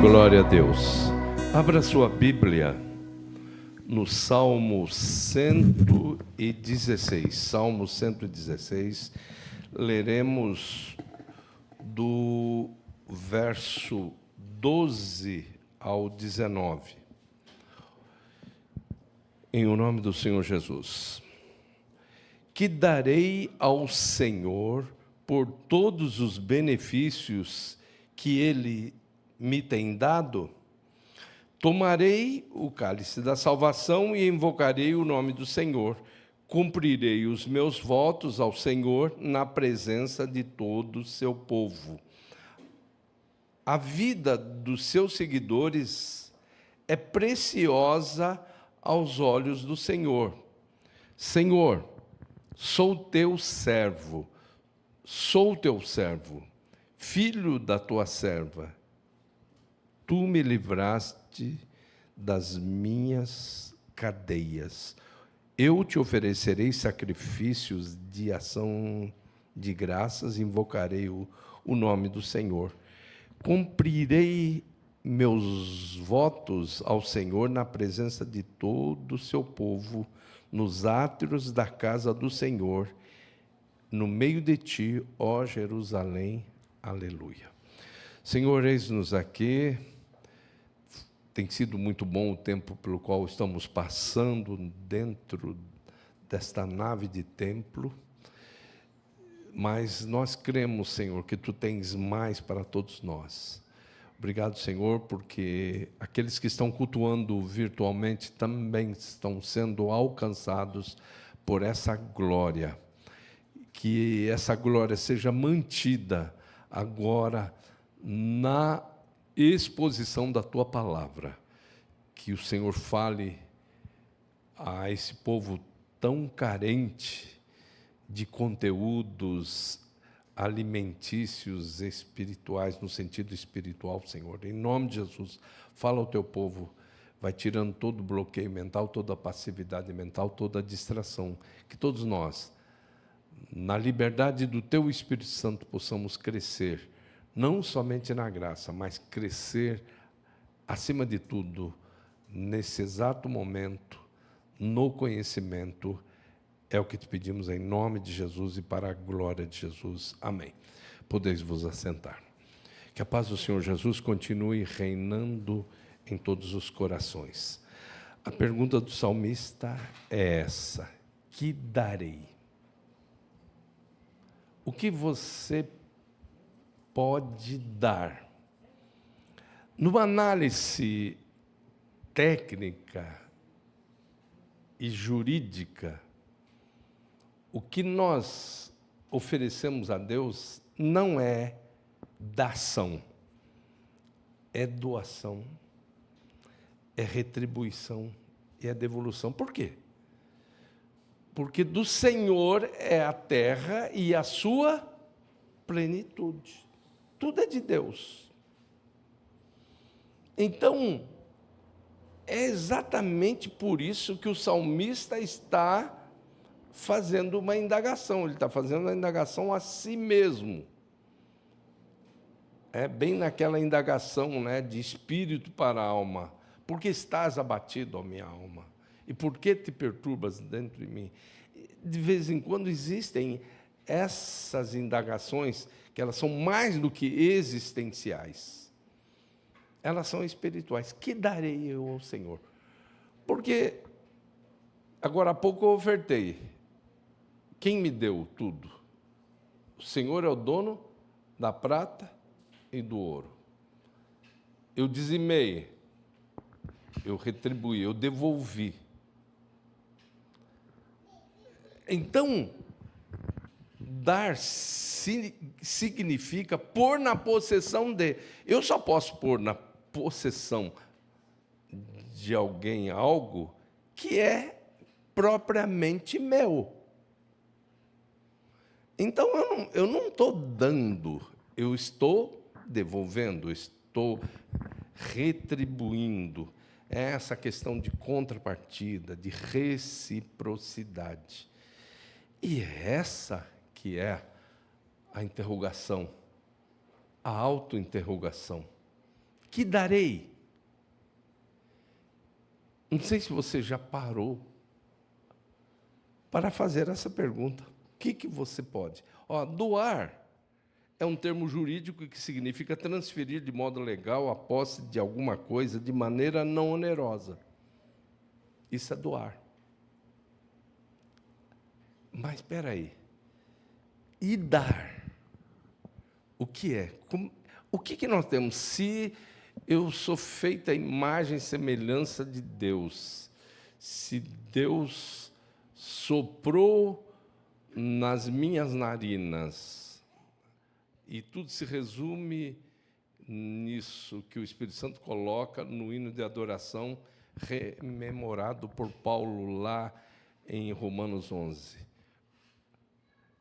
Glória a Deus. Abra sua Bíblia no Salmo 116. Salmo 116. Leremos do verso 12 ao 19. Em o nome do Senhor Jesus. Que darei ao Senhor por todos os benefícios que Ele me tem dado? Tomarei o cálice da salvação e invocarei o nome do Senhor. Cumprirei os meus votos ao Senhor na presença de todo o seu povo. A vida dos seus seguidores é preciosa aos olhos do Senhor. Senhor, sou teu servo, filho da tua serva. Tu me livraste das minhas cadeias. Eu te oferecerei sacrifícios de ação de graças, invocarei o nome do Senhor. Cumprirei meus votos ao Senhor na presença de todo o seu povo, nos átrios da casa do Senhor, no meio de ti, ó Jerusalém. Aleluia. Senhor, eis-nos aqui. Tem sido muito bom o tempo pelo qual estamos passando dentro desta nave de templo, mas nós cremos, Senhor, que Tu tens mais para todos nós. Obrigado, Senhor, porque aqueles que estão cultuando virtualmente também estão sendo alcançados por essa glória. Que essa glória seja mantida agora na exposição da Tua palavra. Que o Senhor fale a esse povo tão carente de conteúdos alimentícios espirituais, no sentido espiritual, Senhor. Em nome de Jesus, fala ao Teu povo, vai tirando todo o bloqueio mental, toda a passividade mental, toda a distração. Que todos nós, na liberdade do Teu Espírito Santo, possamos crescer, não somente na graça, mas crescer, acima de tudo, nesse exato momento, no conhecimento. É o que te pedimos em nome de Jesus e para a glória de Jesus. Amém. Podeis vos assentar. Que a paz do Senhor Jesus continue reinando em todos os corações. A pergunta do salmista é essa: que darei? O que você pode dar? Numa análise técnica e jurídica, o que nós oferecemos a Deus não é dação, é doação, é retribuição e é devolução. Por quê? Porque do Senhor é a terra e a sua plenitude. Tudo é de Deus. Então, é exatamente por isso que o salmista está fazendo uma indagação. Ele está fazendo uma indagação a si mesmo. É bem naquela indagação, né, de espírito para a alma. Por que estás abatido, ó minha alma? E por que te perturbas dentro de mim? De vez em quando existem essas indagações, que elas são mais do que existenciais. Elas são espirituais. Que darei eu ao Senhor? Porque, agora há pouco eu ofertei. Quem me deu tudo? O Senhor é o dono da prata e do ouro. Eu dizimei, eu retribuí, eu devolvi. Então, dar significa pôr na possessão de. Eu só posso pôr na possessão de alguém algo que é propriamente meu. Então, eu não estou dando, eu estou devolvendo, eu estou retribuindo. É essa questão de contrapartida, de reciprocidade. E é essa que é a interrogação, a autointerrogação. que darei? Não sei se você já parou para fazer essa pergunta. O que você pode? Doar é um termo jurídico que significa transferir de modo legal a posse de alguma coisa de maneira não onerosa. Isso é doar. Mas espera aí. E dar? O que é? O que nós temos? Se eu sou feita à imagem e semelhança de Deus, se Deus soprou nas minhas narinas, e tudo se resume nisso que o Espírito Santo coloca no hino de adoração, rememorado por Paulo lá em Romanos 11.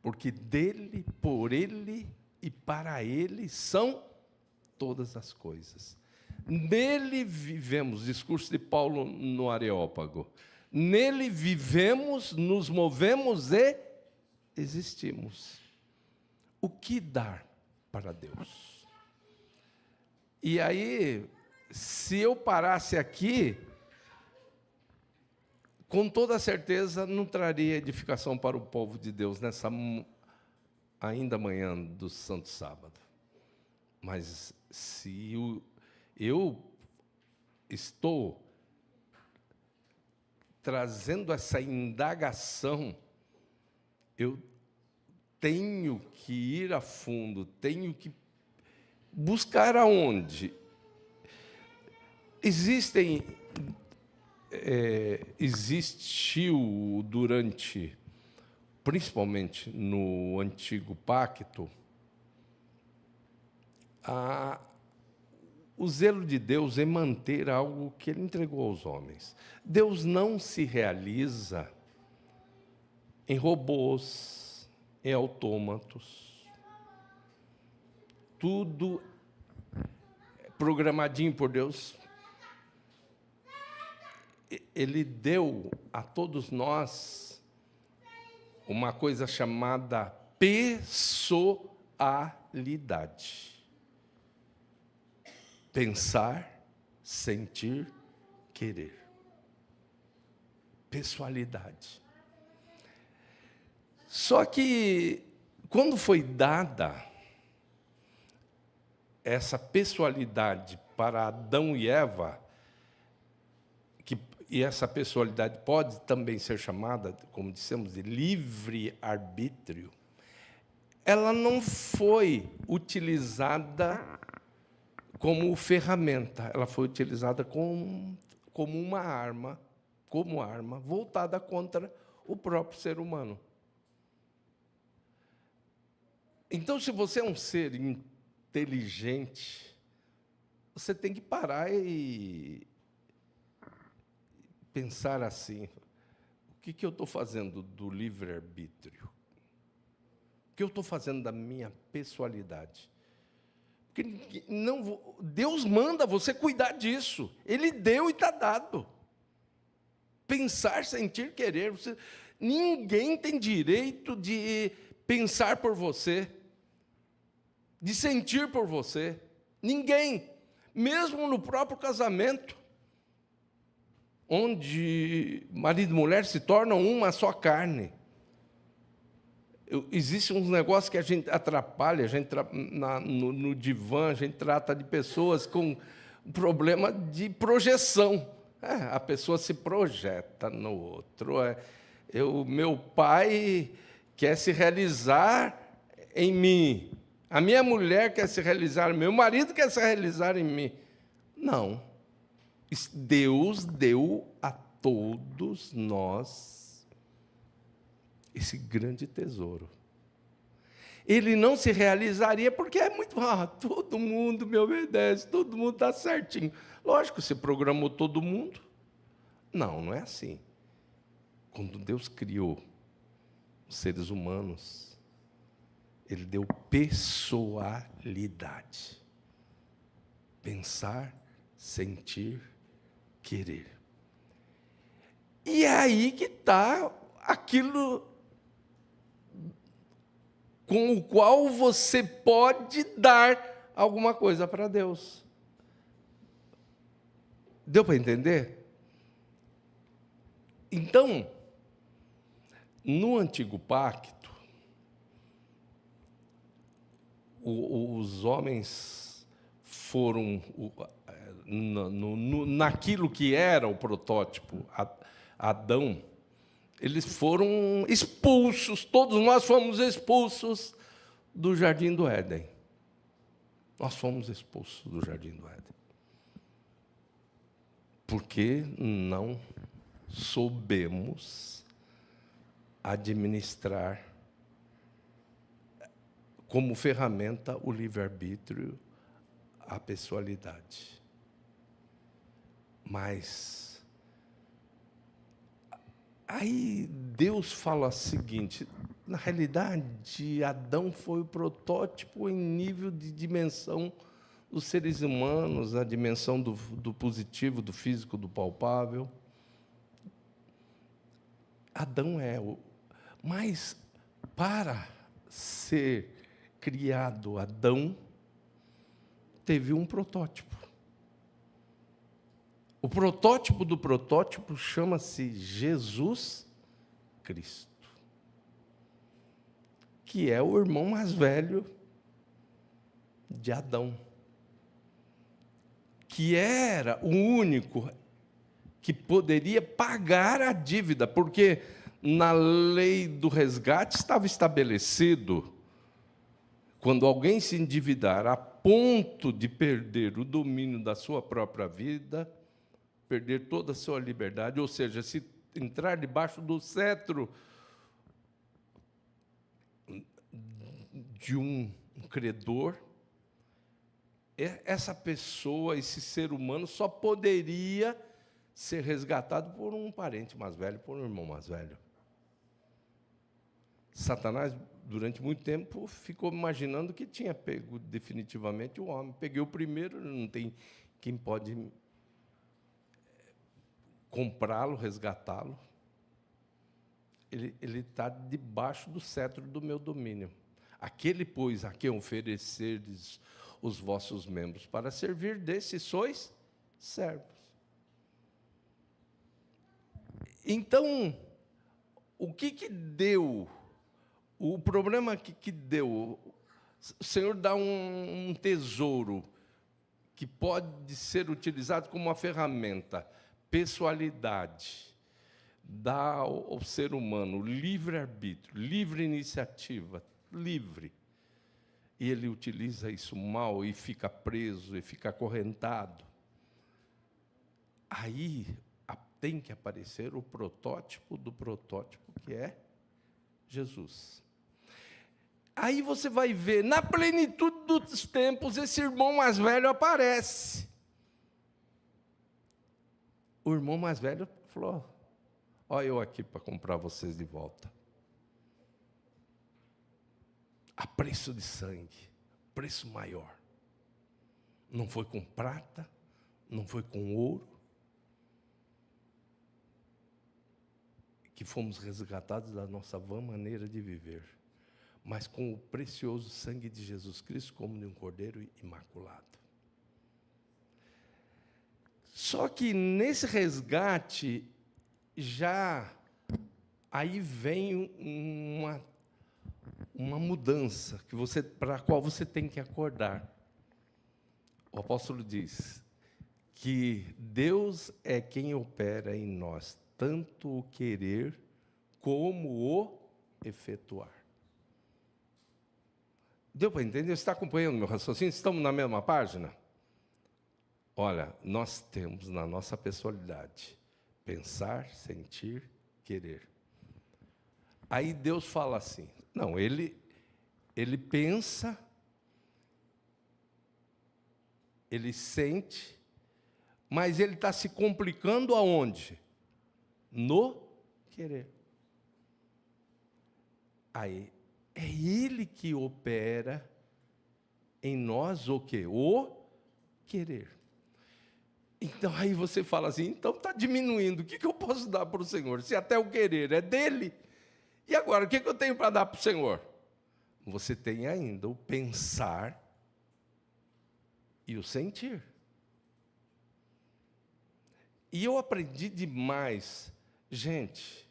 Porque dele, por ele e para ele são todas as coisas. Nele vivemos, discurso de Paulo no Areópago, nele vivemos, nos movemos e existimos. O que dar para Deus? E aí, se eu parasse aqui, com toda certeza não traria edificação para o povo de Deus nessa ainda manhã do Santo Sábado. Mas se eu estou trazendo essa indagação, eu tenho que ir a fundo, tenho que buscar aonde. Existiu durante, principalmente no Antigo Pacto, o zelo de Deus em manter algo que Ele entregou aos homens. Deus não se realiza em robôs, em autômatos. Tudo programadinho por Deus. Ele deu a todos nós uma coisa chamada pessoalidade. Pensar, sentir, querer. Pessoalidade. Só que, quando foi dada essa pessoalidade para Adão e Eva, e essa pessoalidade pode também ser chamada, como dissemos, de livre-arbítrio, ela não foi utilizada como ferramenta, ela foi utilizada como uma arma, voltada contra o próprio ser humano. Então, se você é um ser inteligente, você tem que parar e pensar assim: o que eu estou fazendo do livre-arbítrio? O que eu estou fazendo da minha pessoalidade? Porque Deus manda você cuidar disso. Ele deu e está dado. Pensar, sentir, querer. Ninguém tem direito de pensar por você, de sentir por você. Ninguém. Mesmo no próprio casamento, onde marido e mulher se tornam uma só carne. Existem uns negócios que a gente atrapalha, no divã, a gente trata de pessoas com problema de projeção. A pessoa se projeta no outro. Meu pai quer se realizar em mim. A minha mulher quer se realizar em mim. Meu marido quer se realizar em mim. Não. Deus deu a todos nós esse grande tesouro. Ele não se realizaria porque é muito... todo mundo me obedece, todo mundo está certinho. Lógico, você programou todo mundo. Não é assim. Quando Deus criou os seres humanos, Ele deu pessoalidade. Pensar, sentir, querer. E é aí que está aquilo com o qual você pode dar alguma coisa para Deus. Deu para entender? Então, no Antigo Pacto, os homens foram, naquilo que era o protótipo, Adão, eles foram expulsos, todos nós fomos expulsos do Jardim do Éden. Nós fomos expulsos do Jardim do Éden. Porque não soubemos administrar como ferramenta o livre-arbítrio, a pessoalidade. Mas aí Deus fala o seguinte: na realidade, Adão foi o protótipo em nível de dimensão dos seres humanos, a dimensão do positivo, do físico, do palpável. Adão é o... Mas, para ser criado Adão, teve um protótipo. O protótipo do protótipo chama-se Jesus Cristo, que é o irmão mais velho de Adão, que era o único que poderia pagar a dívida, porque na lei do resgate estava estabelecido, quando alguém se endividar a ponto de perder o domínio da sua própria vida, perder toda a sua liberdade, ou seja, se entrar debaixo do cetro de um credor, essa pessoa, esse ser humano, só poderia ser resgatado por um parente mais velho, por um irmão mais velho. Satanás, durante muito tempo, ficou imaginando que tinha pego definitivamente o homem. Peguei o primeiro, não tem quem pode comprá-lo, resgatá-lo. Ele está debaixo do cetro do meu domínio. Aquele, pois, a quem oferecerdes os vossos membros para servir, desses sois servos. Então, o que deu? O problema que deu, o Senhor dá um tesouro que pode ser utilizado como uma ferramenta, pessoalidade, dá ao ser humano livre-arbítrio, livre iniciativa, livre. E ele utiliza isso mal e fica preso, e fica acorrentado. Aí tem que aparecer o protótipo do protótipo, que é Jesus. Aí você vai ver, na plenitude dos tempos, esse irmão mais velho aparece. O irmão mais velho falou: olha eu aqui para comprar vocês de volta. A preço de sangue, preço maior. Não foi com prata, não foi com ouro, que fomos resgatados da nossa vã maneira de viver, mas com o precioso sangue de Jesus Cristo, como de um cordeiro imaculado. Só que nesse resgate, já aí vem uma mudança para a qual você tem que acordar. O apóstolo diz que Deus é quem opera em nós, tanto o querer como o efetuar. Deu para entender? Você está acompanhando meu raciocínio? Estamos na mesma página? Olha, nós temos na nossa pessoalidade pensar, sentir, querer. Aí Deus fala assim, não, ele pensa, ele sente, mas ele está se complicando aonde? No querer. Aí, é ele que opera em nós o quê? O querer. Então, aí você fala assim, então está diminuindo, o que eu posso dar para o Senhor? Se até o querer é dele, e agora, o que eu tenho para dar para o Senhor? Você tem ainda o pensar e o sentir. E eu aprendi demais. Gente,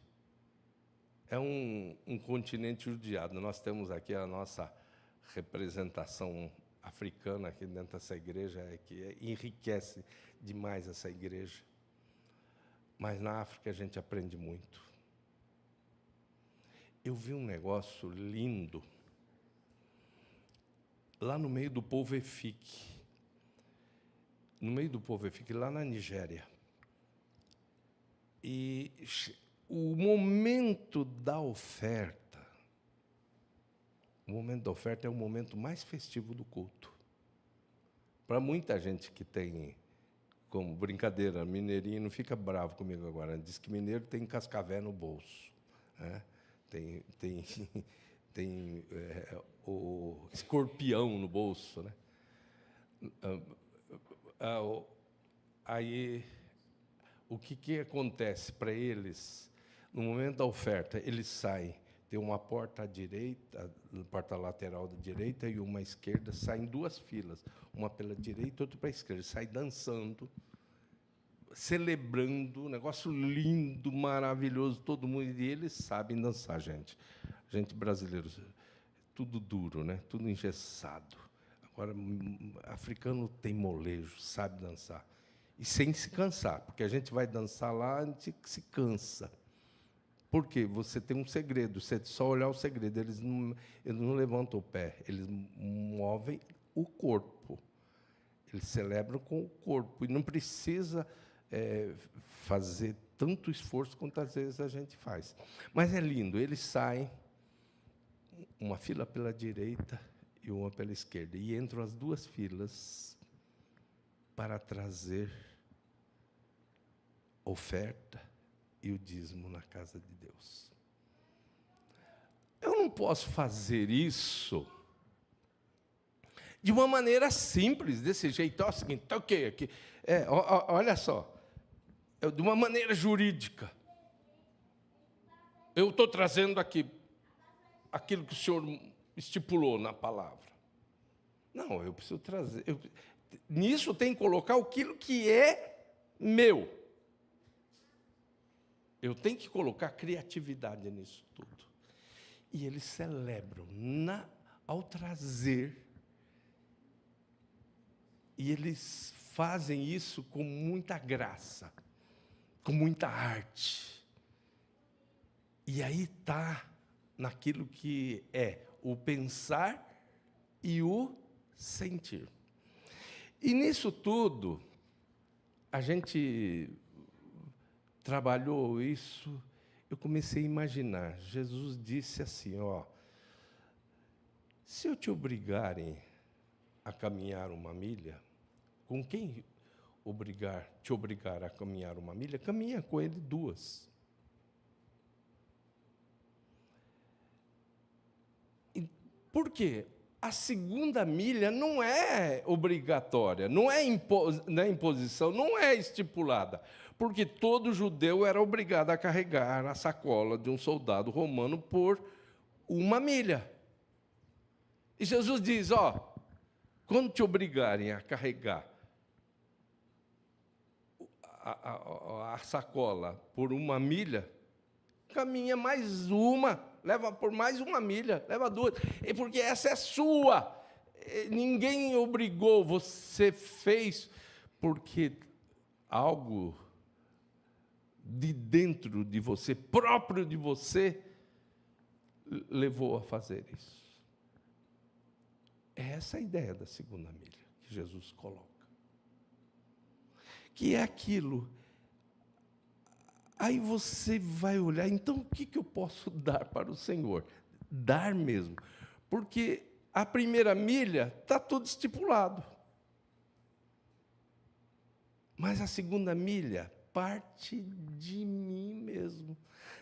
é um continente judiado. Nós temos aqui a nossa representação africana aqui dentro dessa igreja, que enriquece demais essa igreja. Mas na África a gente aprende muito. Eu vi um negócio lindo lá no meio do povo Efik. No meio do povo Efik, lá na Nigéria. E o momento da oferta, é o momento mais festivo do culto. Para muita gente que tem, como brincadeira, mineirinho, não fica bravo comigo agora, diz que mineiro tem cascavé no bolso, né? Tem o escorpião no bolso, né? Aí, o que acontece para eles? No momento da oferta, eles saem, tem uma porta à direita, porta lateral da direita e uma à esquerda, saem duas filas, uma pela direita e outra para a esquerda, saem dançando, celebrando, um negócio lindo, maravilhoso, todo mundo, e eles sabem dançar, gente brasileiro, tudo duro, né? Tudo engessado. Agora, africano tem molejo, sabe dançar. E sem se cansar, porque a gente vai dançar lá, a gente se cansa. Por quê? Você tem um segredo, você só olhar o segredo, eles não levantam o pé, eles movem o corpo. Eles celebram com o corpo. E não precisa fazer tanto esforço quanto às vezes a gente faz. Mas é lindo, eles saem, uma fila pela direita e uma pela esquerda, e entram as duas filas para trazer oferta e o dízimo na casa de Deus. Eu não posso fazer isso de uma maneira simples, desse jeito. Ó, o seguinte, tá ok aqui. Olha só, de uma maneira jurídica. Eu estou trazendo aqui aquilo que o Senhor estipulou na palavra. Não, eu preciso trazer. Nisso tem que colocar aquilo que é meu. Eu tenho que colocar criatividade nisso tudo. E eles celebram ao trazer. E eles fazem isso com muita graça, com muita arte. E aí está naquilo que é o pensar e o sentir. E nisso tudo, a gente trabalhou isso, eu comecei a imaginar. Jesus disse assim, se eu te obrigarem a caminhar uma milha, com quem te obrigar a caminhar uma milha, caminha com ele 2. Por quê? A segunda milha não é obrigatória, não é imposição, não é estipulada, porque todo judeu era obrigado a carregar a sacola de um soldado romano por 1 milha. E Jesus diz, quando te obrigarem a carregar a sacola por 1 milha, caminha mais uma, leva por mais 1 milha, leva 2, porque essa é sua. Ninguém obrigou, você fez porque algo de dentro de você, próprio de você, levou a fazer isso. É essa a ideia da segunda milha que Jesus coloca. Que é aquilo. Aí você vai olhar, então o que eu posso dar para o Senhor? Dar mesmo. Porque a primeira milha está tudo estipulado. Mas a segunda milha parte de mim mesmo,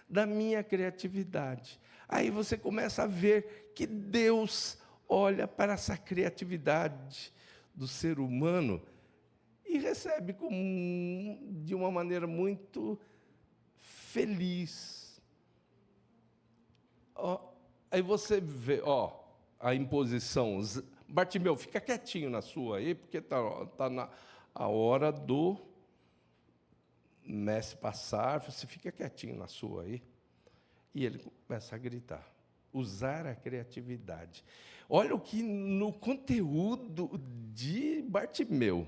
da minha criatividade. Aí você começa a ver que Deus olha para essa criatividade do ser humano e recebe de uma maneira muito feliz. Aí você vê, a imposição. Bartimeu, fica quietinho na sua aí, porque está na a hora Mestre passar, você fica quietinho na sua aí. E ele começa a gritar. Usar a criatividade. Olha o que no conteúdo de Bartimeu.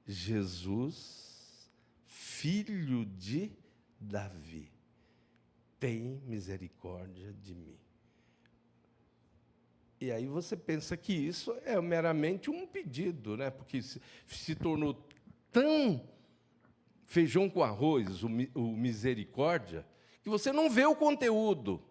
Jesus, filho de Davi, tem misericórdia de mim. E aí você pensa que isso é meramente um pedido, né? Porque se tornou tão feijão com arroz, o misericórdia, que você não vê o conteúdo.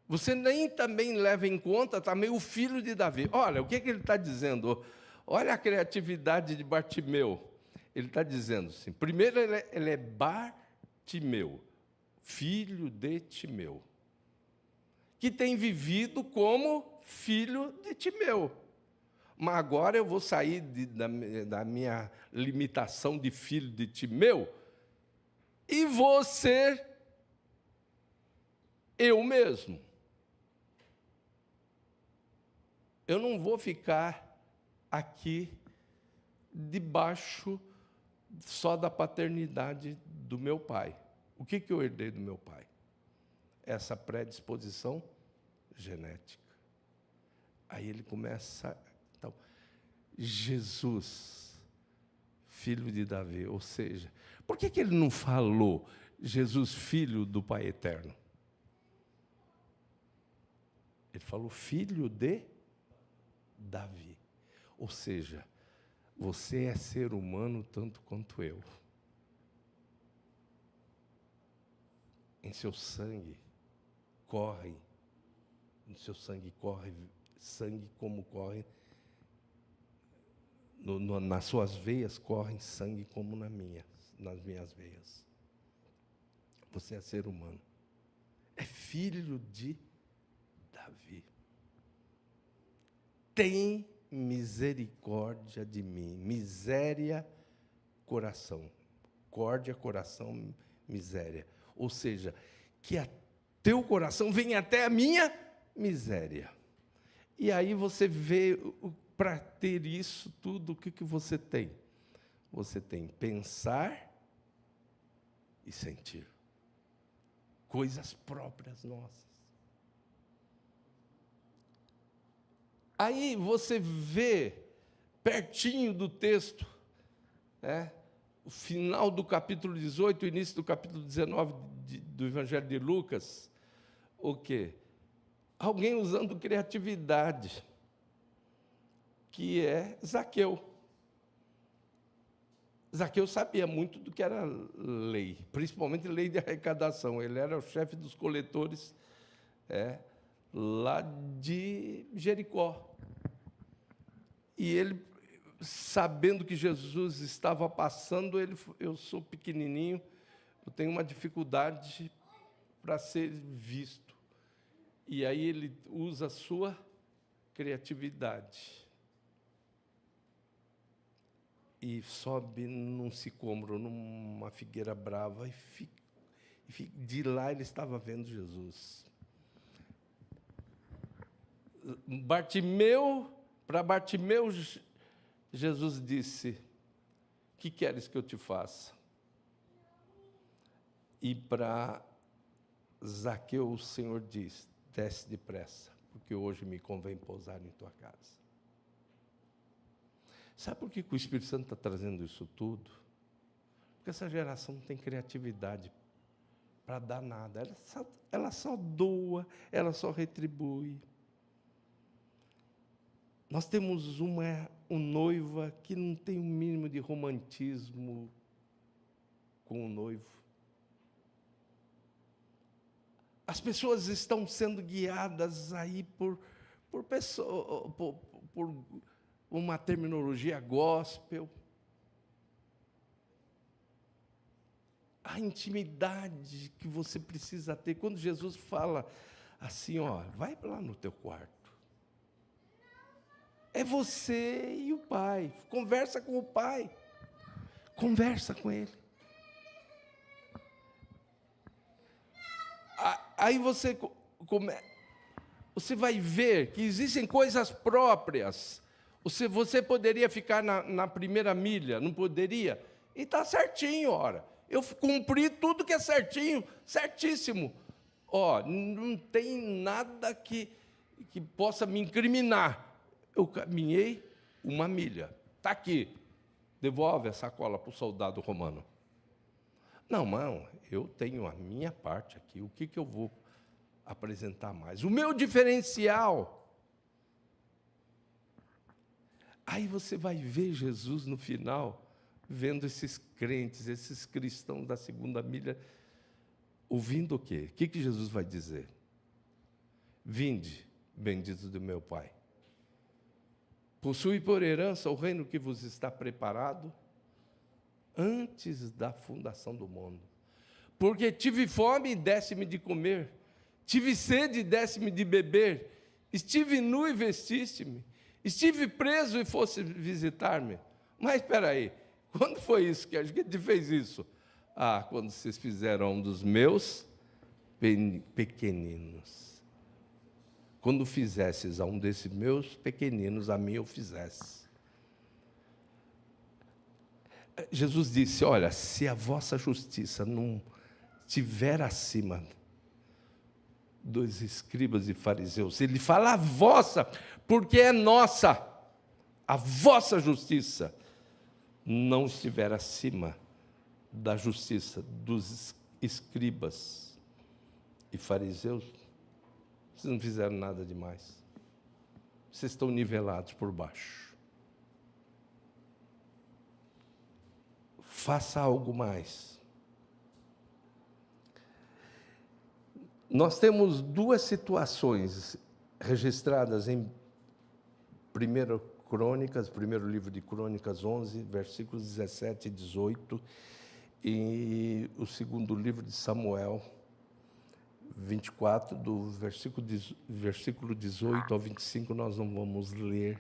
Você nem também leva em conta também o filho de Davi. Olha, o que ele está dizendo? Olha a criatividade de Bartimeu. Ele está dizendo assim, primeiro ele é Bartimeu, filho de Timeu, que tem vivido como filho de Timeu. Mas agora eu vou sair da minha limitação de filho de Timeu e vou ser eu mesmo. Eu não vou ficar aqui debaixo só da paternidade do meu pai. O que eu herdei do meu pai? Essa predisposição genética. Aí ele começa... Então, Jesus, filho de Davi, ou seja, por que ele não falou Jesus, filho do Pai Eterno? Ele falou filho de Davi. Ou seja, você é ser humano tanto quanto eu. Em seu sangue corre, no seu sangue corre sangue como corre, nas suas veias correm sangue como nas minhas veias. Você é ser humano. É filho de Davi. Tem misericórdia de mim. Miséria, coração. Córdia, coração, miséria. Ou seja, que teu coração venha até a minha miséria. E aí você vê, para ter isso tudo, o que você tem? Você tem pensar e sentir. Coisas próprias nossas. Aí você vê, pertinho do texto, o final do capítulo 18, o início do capítulo 19 do Evangelho de Lucas, o quê? Alguém usando criatividade, que é Zaqueu. Zaqueu sabia muito do que era lei, principalmente lei de arrecadação. Ele era o chefe dos coletores lá de Jericó. E ele, sabendo que Jesus estava passando, eu sou pequenininho, eu tenho uma dificuldade para ser visto. E aí ele usa a sua criatividade. E sobe num sicômoro, numa figueira brava, e de lá ele estava vendo Jesus. Para Bartimeu, Jesus disse, que queres que eu te faça? E para Zaqueu, o Senhor diz, desce depressa, porque hoje me convém pousar em tua casa. Sabe por que o Espírito Santo está trazendo isso tudo? Porque essa geração não tem criatividade para dar nada. Ela só doa, ela só retribui. Nós temos uma noiva que não tem o mínimo de romantismo com o noivo. As pessoas estão sendo guiadas aí por uma terminologia gospel. A intimidade que você precisa ter. Quando Jesus fala assim, vai lá no teu quarto. É você e o Pai. Conversa com o Pai. Conversa com Ele. Aí você vai ver que existem coisas próprias. Você poderia ficar na primeira milha, não poderia? E está certinho, ora. Eu cumpri tudo que é certinho, certíssimo. Ó, não tem nada que possa me incriminar. Eu caminhei 1 milha. Está aqui. Devolve a sacola para o soldado romano. Não, eu tenho a minha parte aqui. O que eu vou apresentar mais? O meu diferencial. Aí você vai ver Jesus no final, vendo esses crentes, esses cristãos da 2ª milha, ouvindo o quê? O que Jesus vai dizer? Vinde, bendito do meu Pai. Possui por herança o reino que vos está preparado antes da fundação do mundo. Porque tive fome e deste-me de comer, tive sede e deste-me de beber, estive nu e vestiste-me, estive preso e fosse visitar-me. Mas espera aí, quando foi isso que a gente fez isso? Quando vocês fizeram um dos meus pequeninos. Quando fizesses a um desses meus pequeninos, a mim eu fizesse. Jesus disse, olha, se a vossa justiça não estiver acima dos escribas e fariseus, ele fala a vossa, porque é nossa, a vossa justiça não estiver acima da justiça dos escribas e fariseus, vocês não fizeram nada demais. Vocês estão nivelados por baixo. Faça algo mais. Nós temos 2 situações registradas em 1 Crônicas, primeiro livro de Crônicas 11, versículos 17 e 18, e o segundo livro de Samuel, 24, do versículo 18 ao 25, nós não vamos ler,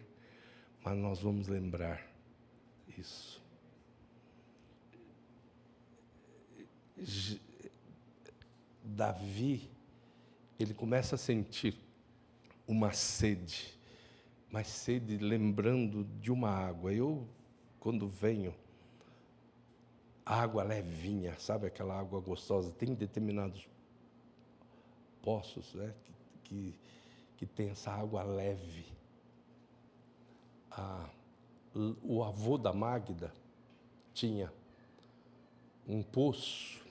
mas nós vamos lembrar isso. Davi, ele começa a sentir uma sede, mas sede lembrando de uma água. Eu, quando venho, água levinha, sabe aquela água gostosa? Tem determinados poços, né, que tem essa água leve. O avô da Magda tinha um poço.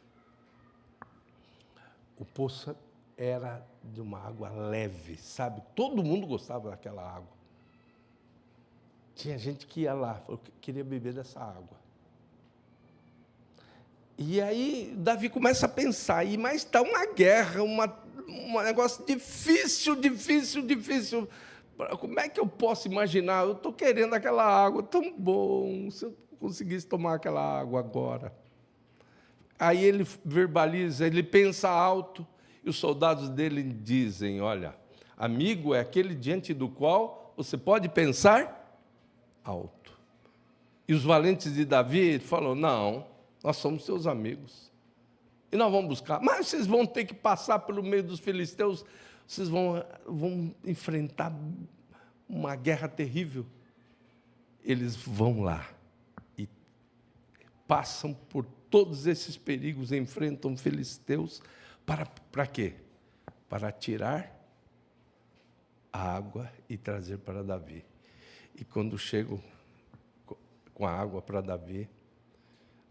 O poço era de uma água leve, sabe? Todo mundo gostava daquela água. Tinha gente que ia lá, falou que queria beber dessa água. E aí Davi começa a pensar, mas está uma guerra, um negócio difícil. Como é que eu posso imaginar? Eu estou querendo aquela água, tão bom, se eu conseguisse tomar aquela água agora. Aí ele verbaliza, ele pensa alto, e os soldados dele dizem, olha, amigo é aquele diante do qual você pode pensar alto. E os valentes de Davi falam, não, nós somos seus amigos. E nós vamos buscar. Mas vocês vão ter que passar pelo meio dos filisteus, vocês vão enfrentar uma guerra terrível. Eles vão lá e passam por todos esses perigos, enfrentam filisteus. Para quê? Para tirar a água e trazer para Davi. E quando chegam com a água para Davi,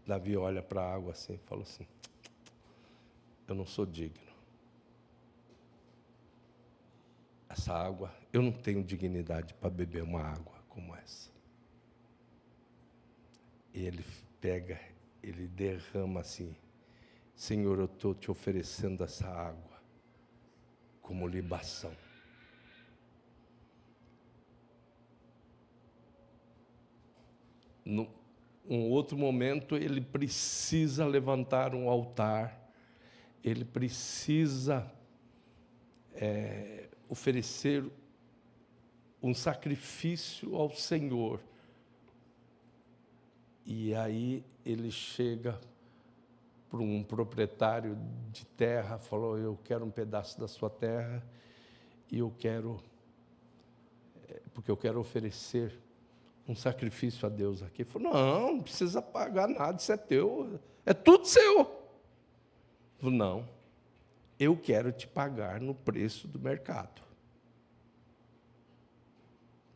Davi olha para a água assim e fala assim, eu não sou digno. Essa água, eu não tenho dignidade para beber uma água como essa. E ele pega, ele derrama assim, Senhor, eu estou te oferecendo essa água como libação. Num outro momento, ele precisa levantar um altar, ele precisa oferecer um sacrifício ao Senhor. E aí ele chega para um proprietário de terra, falou, eu quero um pedaço da sua terra e eu quero, porque eu quero oferecer um sacrifício a Deus aqui. Ele falou, não precisa pagar nada, isso é teu, é tudo seu. Ele falou, não, eu quero te pagar no preço do mercado.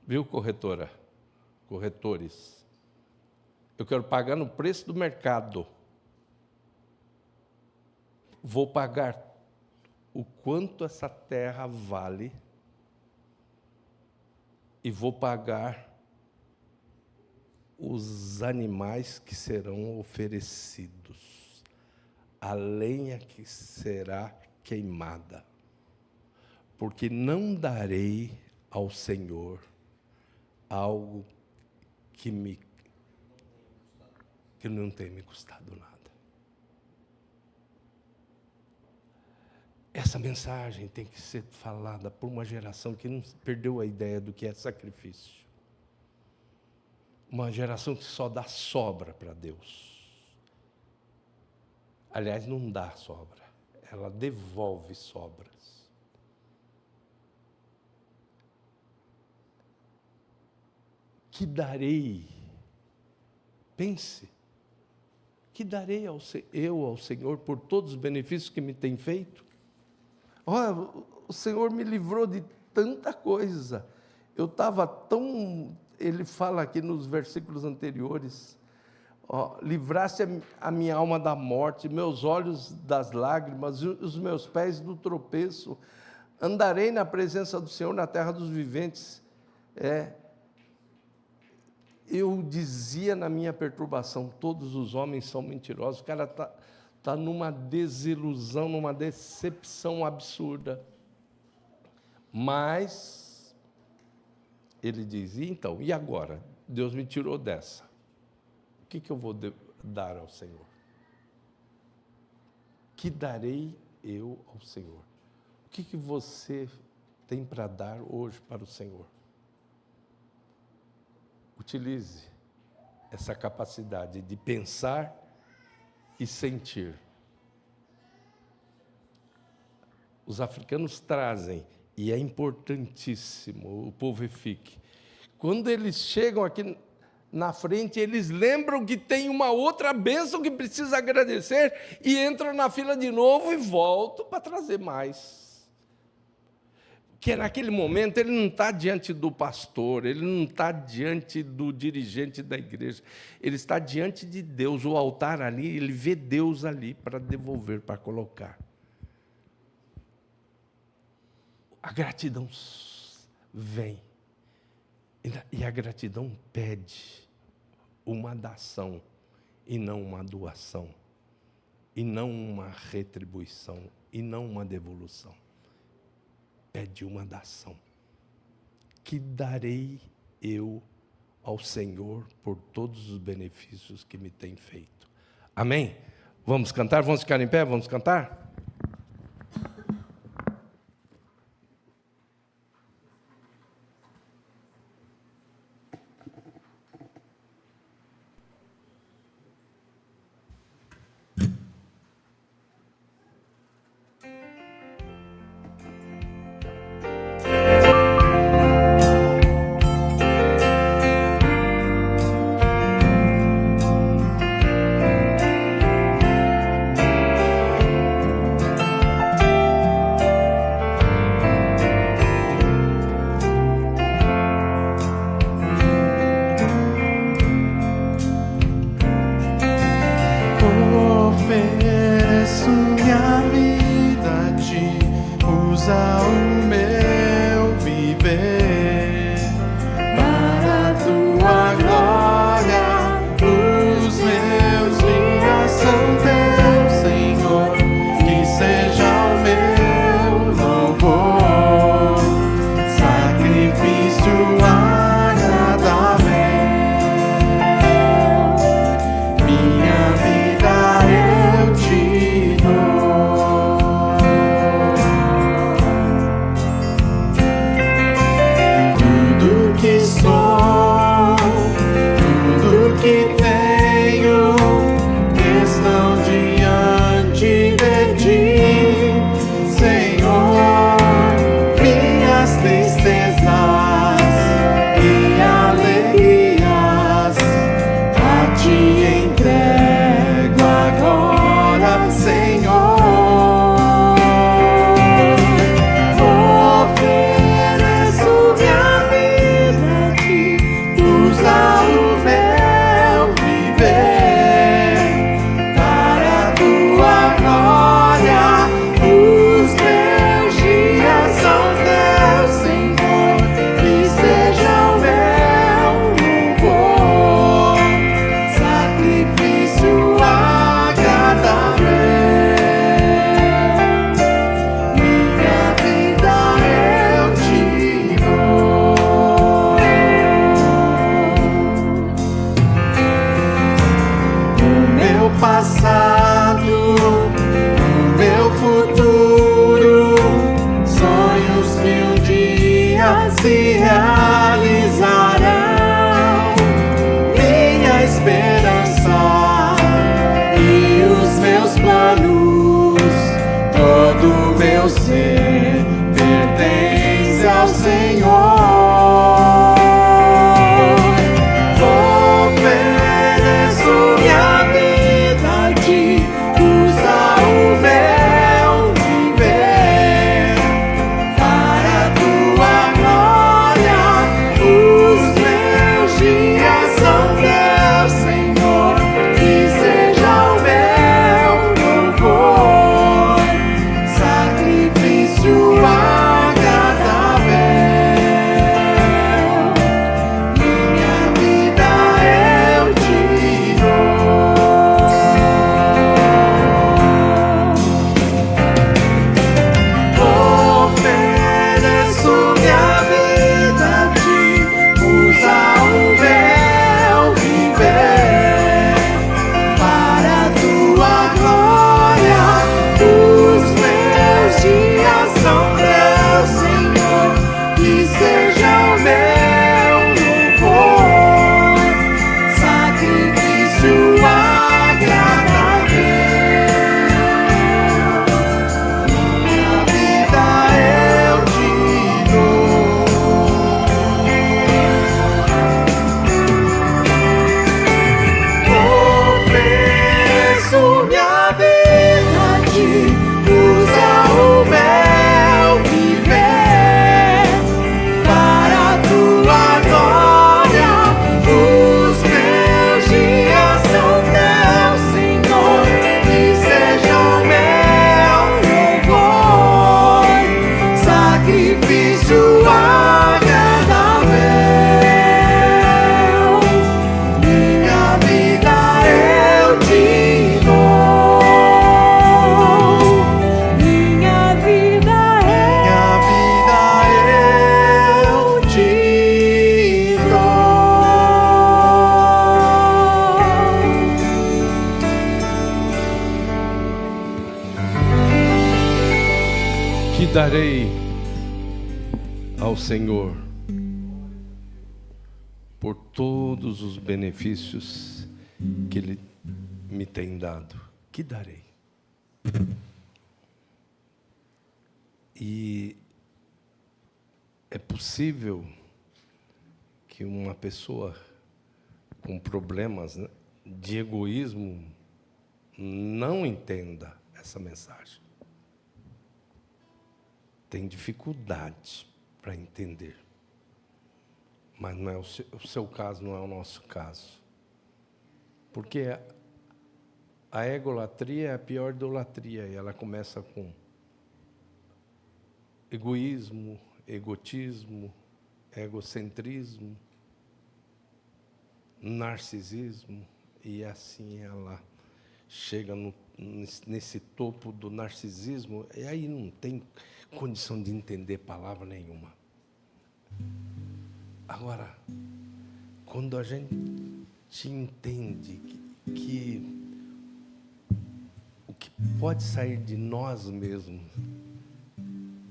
Viu, corretora? Corretores? Eu quero pagar no preço do mercado. Vou pagar o quanto essa terra vale e vou pagar os animais que serão oferecidos, a lenha que será queimada, porque não darei ao Senhor algo que não tem me custado nada. Essa mensagem tem que ser falada por uma geração que não perdeu a ideia do que é sacrifício. Uma geração que só dá sobra para Deus. Aliás, não dá sobra, ela devolve sobras. Que darei, pense, que darei eu ao Senhor por todos os benefícios que me tem feito? Olha, o Senhor me livrou de tanta coisa. Eu estava tão... Ele fala aqui nos versículos anteriores, livraste a minha alma da morte, meus olhos das lágrimas, os meus pés do tropeço. Andarei na presença do Senhor na terra dos viventes. Eu dizia na minha perturbação, todos os homens são mentirosos. O cara está numa desilusão, numa decepção absurda. Mas ele diz, então, e agora? Deus me tirou dessa. O que eu vou dar ao Senhor? Que darei eu ao Senhor? O que você tem para dar hoje para o Senhor? Utilize essa capacidade de pensar e sentir. Os africanos trazem, e é importantíssimo, o povo fique. Quando eles chegam aqui na frente, eles lembram que tem uma outra bênção que precisa agradecer, e entram na fila de novo e voltam para trazer mais. Que naquele momento ele não está diante do pastor, ele não está diante do dirigente da igreja, ele está diante de Deus, o altar ali, ele vê Deus ali para devolver, para colocar. A gratidão vem, e a gratidão pede uma dação, e não uma doação, e não uma retribuição, e não uma devolução. Pede uma dação. Que darei eu ao Senhor por todos os benefícios que me tem feito. Amém? Vamos cantar? Vamos ficar em pé? Vamos cantar? Tristezas e alegria. passado, o meu futuro, sonhos que um dia se realizarão. Minha esperança e os meus planos, todo meu ser pertence ao Senhor. Darei ao Senhor por todos os benefícios que Ele me tem dado. Que darei? E é possível que uma pessoa com problemas, né, de egoísmo não entenda essa mensagem. Tem dificuldade para entender. Mas não é o seu caso, não é o nosso caso. Porque a egolatria é a pior idolatria, e ela começa com egoísmo, egotismo, egocentrismo, narcisismo, e assim ela chega nesse topo do narcisismo, e aí não tem condição de entender palavra nenhuma. Agora, quando a gente entende que o que pode sair de nós mesmos,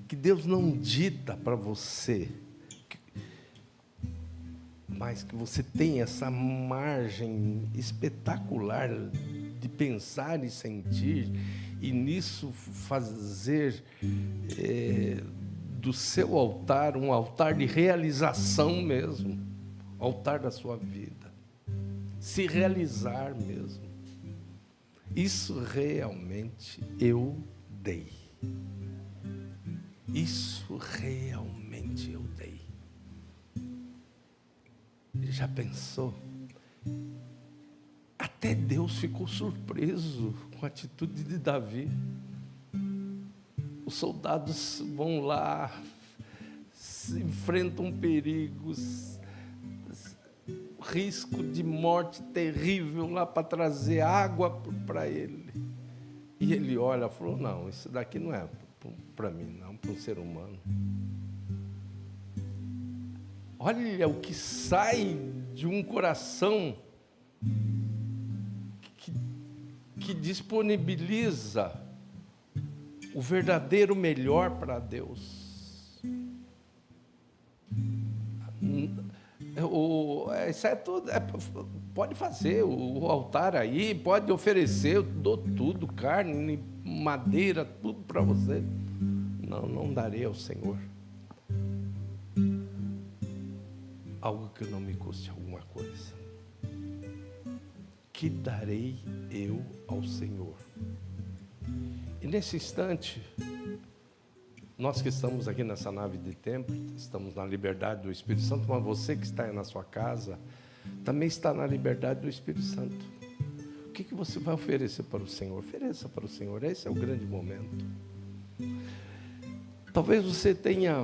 que Deus não dita para você, mas que você tem essa margem espetacular de pensar e sentir, e nisso fazer do seu altar um altar de realização mesmo, altar da sua vida, se realizar mesmo. Isso realmente eu dei. Isso realmente eu dei. Já pensou? Até Deus ficou surpreso com a atitude de Davi. Os soldados vão lá, se enfrentam perigos, risco de morte terrível lá para trazer água para ele. E ele olha e falou: não, isso daqui não é para mim, não, para um ser humano. Olha o que sai de um coração que disponibiliza o verdadeiro melhor para Deus. Isso é tudo, pode fazer o altar aí, pode oferecer, eu dou tudo, carne, madeira, tudo para você. Não darei ao Senhor algo que não me custe alguma coisa. Que darei eu ao Senhor? E nesse instante, nós que estamos aqui nessa nave de templo, estamos na liberdade do Espírito Santo, mas você que está aí na sua casa, também está na liberdade do Espírito Santo. O que você vai oferecer para o Senhor? Ofereça para o Senhor, esse é o grande momento. Talvez você tenha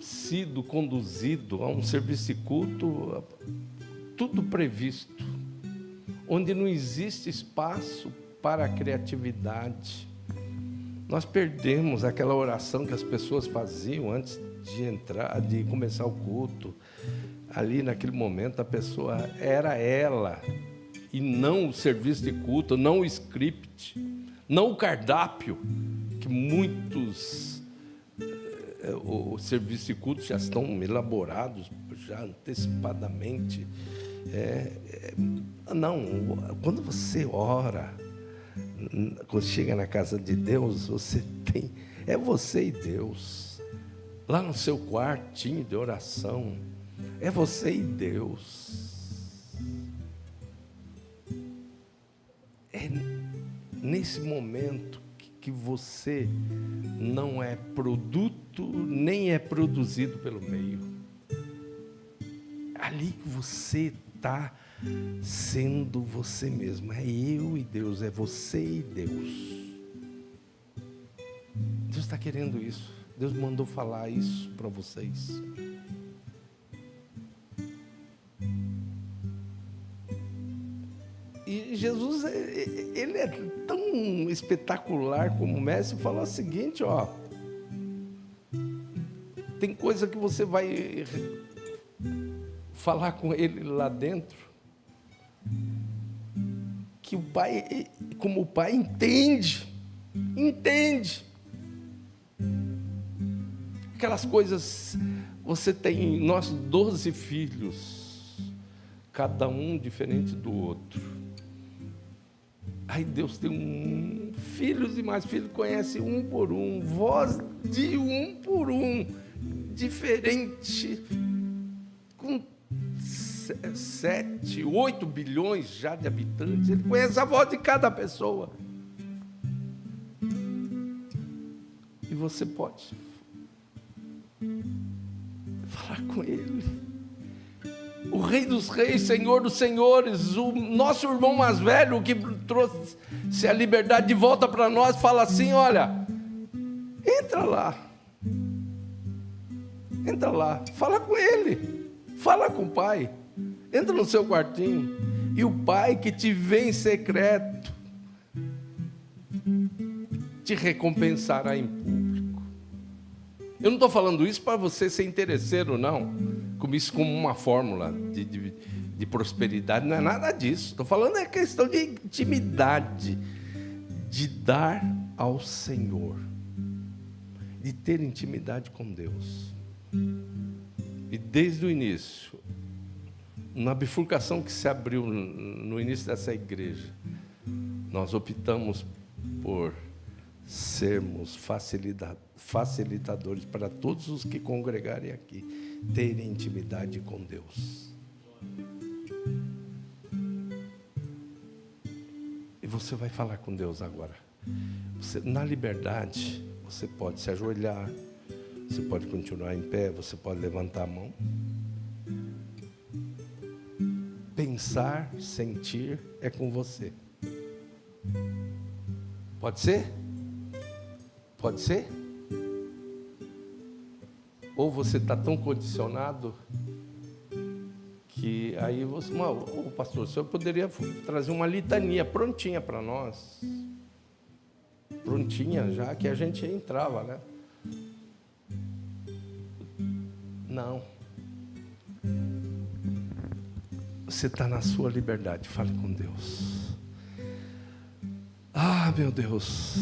sido conduzido a um serviço de culto, tudo previsto, onde não existe espaço para a criatividade. Nós perdemos aquela oração que as pessoas faziam antes de entrar, de começar o culto. Ali naquele momento a pessoa era ela, e não o serviço de culto, não o script, não o cardápio, que muitos os serviços de culto já estão elaborados, já antecipadamente. Não, quando você ora, quando chega na casa de Deus, você tem, é você e Deus, lá no seu quartinho de oração, é você e Deus. É nesse momento que você não é produto, nem é produzido pelo meio. Ali que você está sendo você mesmo. É eu e Deus, é você e Deus. Deus está querendo isso. Deus mandou falar isso para vocês. E Jesus, ele é tão espetacular como mestre, falou o seguinte, ó, tem coisa que você vai falar com ele lá dentro, que o Pai, como o Pai entende, aquelas coisas, você tem, nós 12 filhos, cada um diferente do outro. Aí Deus tem filhos e mais filhos, conhece um por um, voz de um por um, diferente, com 7, 8 bilhões já de habitantes, ele conhece a voz de cada pessoa. E você pode falar com ele. O Rei dos Reis, Senhor dos Senhores, o nosso irmão mais velho que trouxe a liberdade de volta para nós, fala assim, olha, entra lá, fala com ele, fala com o Pai, entra no seu quartinho, e o Pai que te vê em secreto, te recompensará em público. Eu não estou falando isso para você ser interesseiro, não, como isso como uma fórmula de prosperidade, não é nada disso. Estou falando é questão de intimidade, de dar ao Senhor, de ter intimidade com Deus. E desde o início, na bifurcação que se abriu no início dessa igreja, nós optamos por sermos facilitadores para todos os que congregarem aqui, terem intimidade com Deus. E você vai falar com Deus agora. Você, na liberdade, você pode se ajoelhar, você pode continuar em pé, você pode levantar a mão. Pensar, sentir é com você. Pode ser? Pode ser? Ou você está tão condicionado que aí você... Ô, pastor, o senhor poderia trazer uma litania prontinha para nós? Prontinha já, que a gente entrava, né? Não. Você está na sua liberdade, fale com Deus. Ah, meu Deus,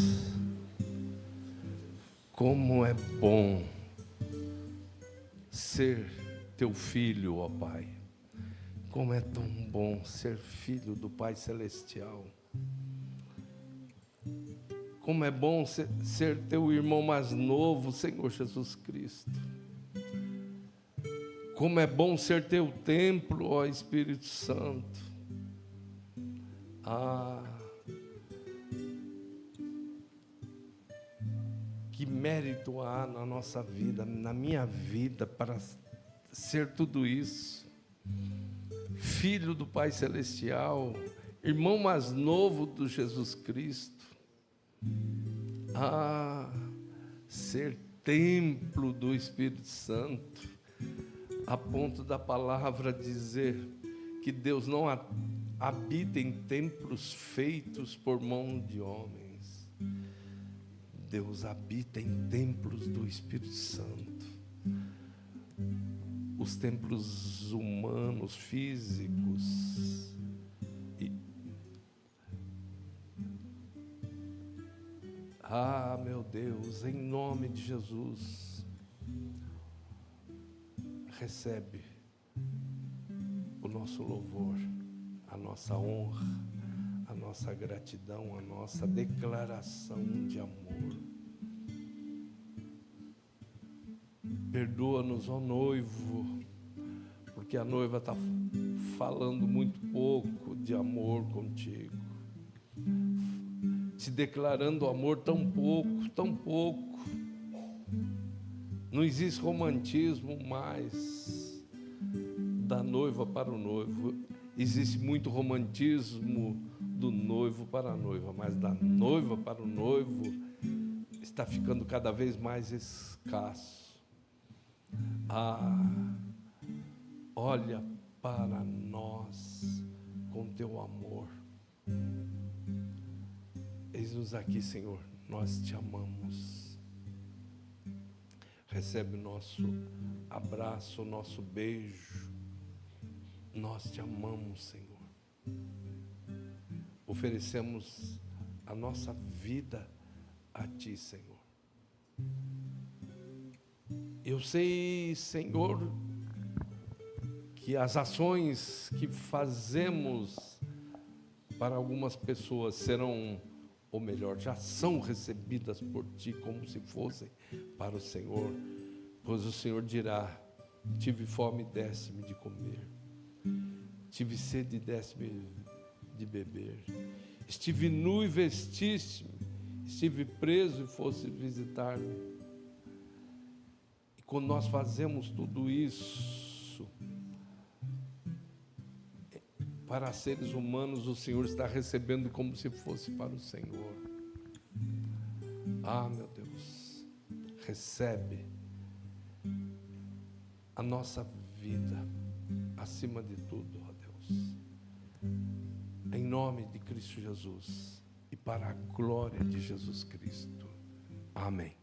como é bom ser teu filho, ó Pai. Como é tão bom ser filho do Pai Celestial. Como é bom ser teu irmão mais novo, Senhor Jesus Cristo. Como é bom ser teu templo, ó Espírito Santo. Ah, que mérito há na nossa vida, na minha vida, para ser tudo isso. Filho do Pai Celestial, irmão mais novo do Jesus Cristo. Ah, ser templo do Espírito Santo, a ponto da palavra dizer que Deus não habita em templos feitos por mão de homens. Deus habita em templos do Espírito Santo. Os templos humanos, físicos, meu Deus, em nome de Jesus, recebe o nosso louvor, a nossa honra, a nossa gratidão, a nossa declaração de amor. Perdoa-nos, ó noivo, porque a noiva está falando muito pouco de amor contigo, te declarando amor tão pouco, tão pouco. Não existe romantismo mais da noiva para o noivo. Existe muito romantismo do noivo para a noiva, mas da noiva para o noivo está ficando cada vez mais escasso. Olha para nós com teu amor. Eis-nos aqui, Senhor, nós te amamos. Recebe o nosso abraço, o nosso beijo. Nós te amamos, Senhor. Oferecemos a nossa vida a ti, Senhor. Eu sei, Senhor, que as ações que fazemos para algumas pessoas serão, ou melhor, já são recebidas por ti como se fossem para o Senhor, pois o Senhor dirá: tive fome, deste-me de comer, tive sede, deste-me de beber, estive nu e vestiste-me, estive preso e fosse visitar-me. E quando nós fazemos tudo isso para seres humanos, o Senhor está recebendo como se fosse para o Senhor. Meu Deus, recebe a nossa vida acima de tudo, ó Deus, em nome de Cristo Jesus e para a glória de Jesus Cristo. Amém.